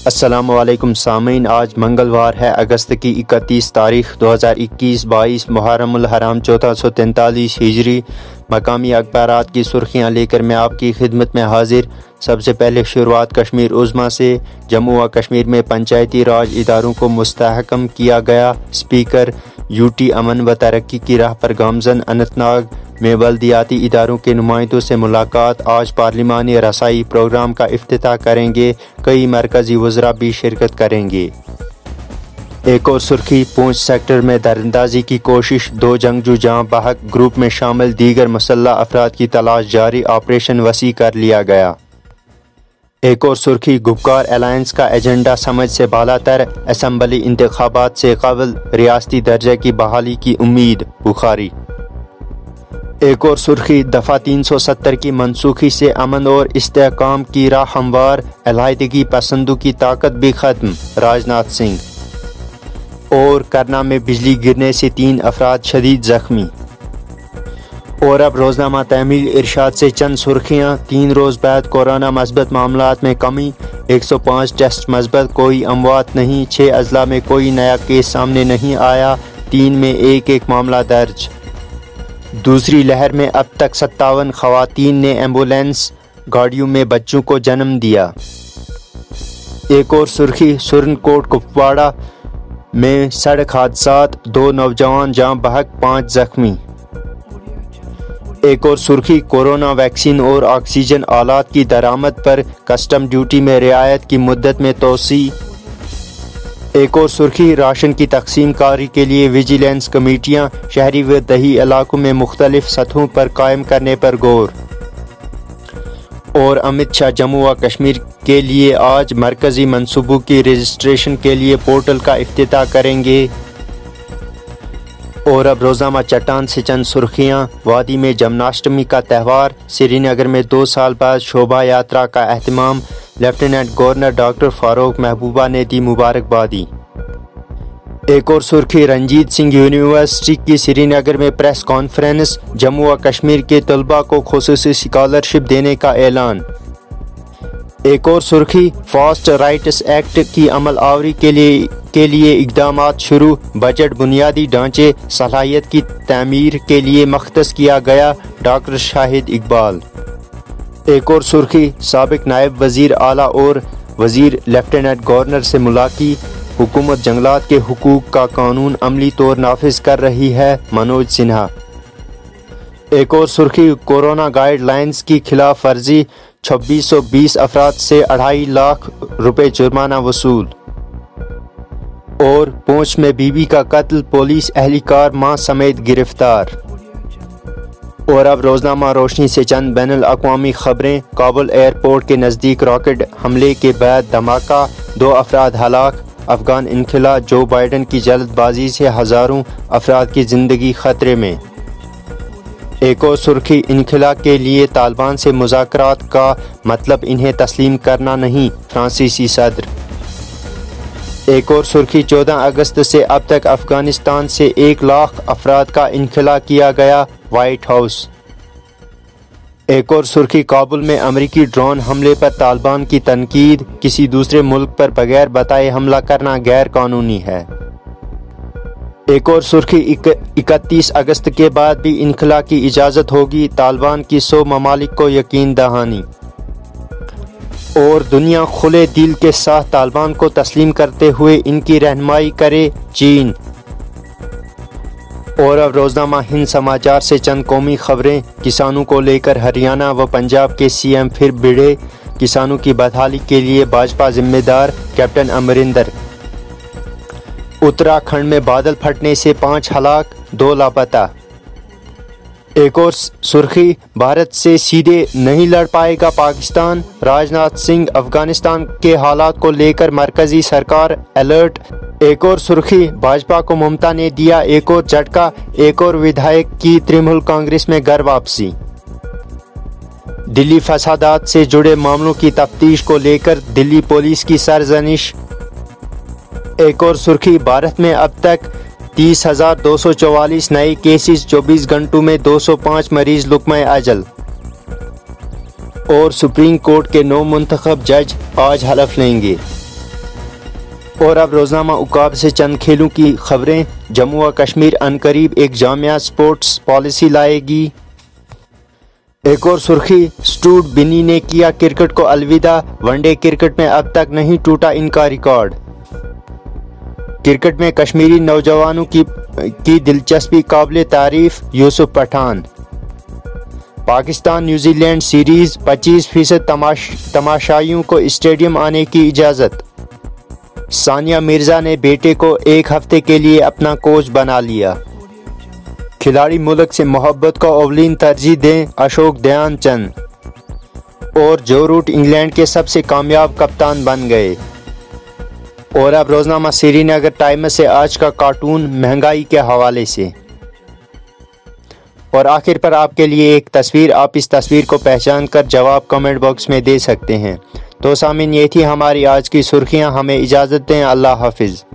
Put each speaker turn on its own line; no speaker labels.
السلام علیکم سامعین، آج منگلوار ہے اگست کی 31 تاریخ 2021 22 محرم الحرام 1443 ہجری۔ مقامی اخبارات کی سرخیاں لے کر میں آپ کی خدمت میں حاضر۔ سب سے پہلے شروعات کشمیر عظمیٰ سے۔ جموں و کشمیر میں پنچایتی راج اداروں کو مستحکم کیا گیا۔ اسپیکر یوٹی امن و ترقی کی راہ پر گامزن۔ اننت ناگ میں بلدیاتی اداروں کے نمائندوں سے ملاقات۔ آج پارلیمانی رسائی پروگرام کا افتتاح کریں گے۔ کئی مرکزی وزراء بھی شرکت کریں گے۔ ایک اور سرخی، پونچھ سیکٹر میں دراندازی کی کوشش، 2 جنگجو جاں بحق، گروپ میں شامل دیگر مسلح افراد کی تلاش جاری، آپریشن وسیع کر لیا گیا۔ ایک اور سرخی، گپکار الائنس کا ایجنڈا سمجھ سے بالا تر، اسمبلی انتخابات سے قبل ریاستی درجے کی بحالی کی امید، بخاری۔ ایک اور سرخی، دفعہ 370 کی منسوخی سے امن اور استحکام کی راہ ہموار، علیحدگی پسندوں کی طاقت بھی ختم، راج ناتھ سنگھ۔ اور کرنا میں بجلی گرنے سے 3 افراد شدید زخمی۔ اور اب روزنامہ تعمیل ارشاد سے چند سرخیاں۔ 3 روز بعد کورونا مثبت معاملات میں کمی، 105 ٹیسٹ مثبت، کوئی اموات نہیں، 6 اضلاع میں کوئی نیا کیس سامنے نہیں آیا، 3 میں ایک معاملہ درج۔ دوسری لہر میں اب تک 57 خواتین نے ایمبولینس گاڑیوں میں بچوں کو جنم دیا۔ ایک اور سرخی، سرن کوٹ کپواڑہ میں سڑک حادثات، 2 نوجوان جاں بحق، 5 زخمی۔ ایک اور سرخی، کورونا ویکسین اور آکسیجن آلات کی درآمد پر کسٹم ڈیوٹی میں رعایت کی مدت میں توسیع۔ ایک اور سرخی، راشن کی تقسیم کاری کے لیے ویجیلنس کمیٹیاں شہری و دیہی علاقوں میں مختلف سطحوں پر قائم کرنے پر غور۔ اور امت شاہ جموں و کشمیر کے لیے آج مرکزی منصوبوں کی رجسٹریشن کے لیے پورٹل کا افتتاح کریں گے۔ اور اب روزنامہ چٹان سے چند سرخیاں۔ وادی میں جنماشٹمی کا تہوار، سری نگر میں 2 سال بعد شوبھا یاترا کا اہتمام، لیفٹیننٹ گورنر ڈاکٹر فاروق محبوبہ نے دی مبارکبادی۔ ایک اور سرخی، رنجیت سنگھ یونیورسٹی کی سری نگر میں پریس کانفرنس، جموں و کشمیر کے طلباء کو خصوصی اسکالرشپ دینے کا اعلان۔ ایک اور سرخی، فاسٹ رائٹس ایکٹ کی عمل آوری کے لیے اقدامات شروع، بجٹ بنیادی ڈھانچے صلاحیت کی تعمیر کے لیے مختص کیا گیا، ڈاکٹر شاہد اقبال۔ ایک اور سرخی، سابق نائب وزیر اعلیٰ اور وزیر لیفٹیننٹ گورنر سے ملاقات، حکومت جنگلات کے حقوق کا قانون عملی طور نافذ کر رہی ہے، منوج سنہا۔ ایک اور سرخی، کورونا گائیڈ لائنز کی خلاف ورزی، 2620 افراد سے 2.5 لاکھ روپے جرمانہ وصول۔ اور پونچھ میں بیوی کا قتل، پولیس اہلکار ماں سمیت گرفتار۔ اور اب روزنامہ روشنی سے چند بین الاقوامی خبریں۔ کابل ایئرپورٹ کے نزدیک راکٹ حملے کے بعد دھماکہ، 2 افراد ہلاک۔ افغان انخلا، جو بائیڈن کی جلد بازی سے ہزاروں افراد کی زندگی خطرے میں۔ ایک اور سرخی، انخلا کے لیے طالبان سے مذاکرات کا مطلب انہیں تسلیم کرنا نہیں، فرانسیسی صدر۔ ایک اور سرخی، 14 اگست سے اب تک افغانستان سے 1 لاکھ افراد کا انخلا کیا گیا، وائٹ ہاؤس۔ ایک اور سرخی، کابل میں امریکی ڈرون حملے پر طالبان کی تنقید، کسی دوسرے ملک پر بغیر بتائے حملہ کرنا غیر قانونی ہے۔ ایک اور سرخی، 31 اگست کے بعد بھی انخلا کی اجازت ہوگی، طالبان کی 100 ممالک کو یقین دہانی۔ اور دنیا کھلے دل کے ساتھ طالبان کو تسلیم کرتے ہوئے ان کی رہنمائی کرے، چین۔ اور اب روزنامہ ہند سماچار سے چند قومی خبریں۔ کسانوں کو لے کر ہریانہ و پنجاب کے سی ایم پھر بھڑے، کسانوں کی بحالی کے لیے بھاجپا ذمہ دار، کیپٹن امریندر۔ اتراکھنڈ میں بادل پھٹنے سے 5 ہلاک، 2 لاپتہ۔ ایک اور سرخی، بھارت سے سیدھے نہیں لڑ پائے گا پاکستان، راج ناتھ سنگھ۔ افغانستان کے حالات کو لے کر مرکزی سرکار الرٹ۔ ایک اور سرخی، بھاجپا کو ممتا نے دیا ایک اور جھٹکا، ایک اور ودھائک کی ترنمول کانگریس میں گھر واپسی۔ دلی فسادات سے جڑے معاملوں کی تفتیش کو لے کر دلی پولیس کی سرزنش۔ ایک اور سرخی، بھارت میں اب تک 30,244 نئے کیسز، 24 گھنٹوں میں 205 مریض لقمہ اجل۔ اور سپریم کورٹ کے 9 منتخب جج آج حلف لیں گے۔ اور اب روزنامہ عقاب سے چند کھیلوں کی خبریں۔ جموں و کشمیر عنقریب ایک جامع سپورٹس پالیسی لائے گی۔ ایک اور سرخی، اسٹوڈ بنی نے کیا کرکٹ کو الوداع، ون ڈے کرکٹ میں اب تک نہیں ٹوٹا ان کا ریکارڈ۔ کرکٹ میں کشمیری نوجوانوں کی دلچسپی قابل تعریف، یوسف پٹھان۔ پاکستان نیوزی لینڈ سیریز 25% تماشائیوں کو اسٹیڈیم آنے کی اجازت۔ ثانیہ مرزا نے بیٹے کو ایک ہفتے کے لیے اپنا کوچ بنا لیا۔ کھلاڑی ملک سے محبت کو اولین ترجیح دیں، اشوک دیان چند۔ اور جو روٹ انگلینڈ کے سب سے کامیاب کپتان بن گئے۔ اور اب روزنامہ سری نگر ٹائمز سے آج کا کارٹون مہنگائی کے حوالے سے۔ اور آخر پر آپ کے لیے ایک تصویر، آپ اس تصویر کو پہچان کر جواب کمنٹ باکس میں دے سکتے ہیں۔ تو سامعین، یہ تھی ہماری آج کی سرخیاں، ہمیں اجازت دیں، اللہ حافظ۔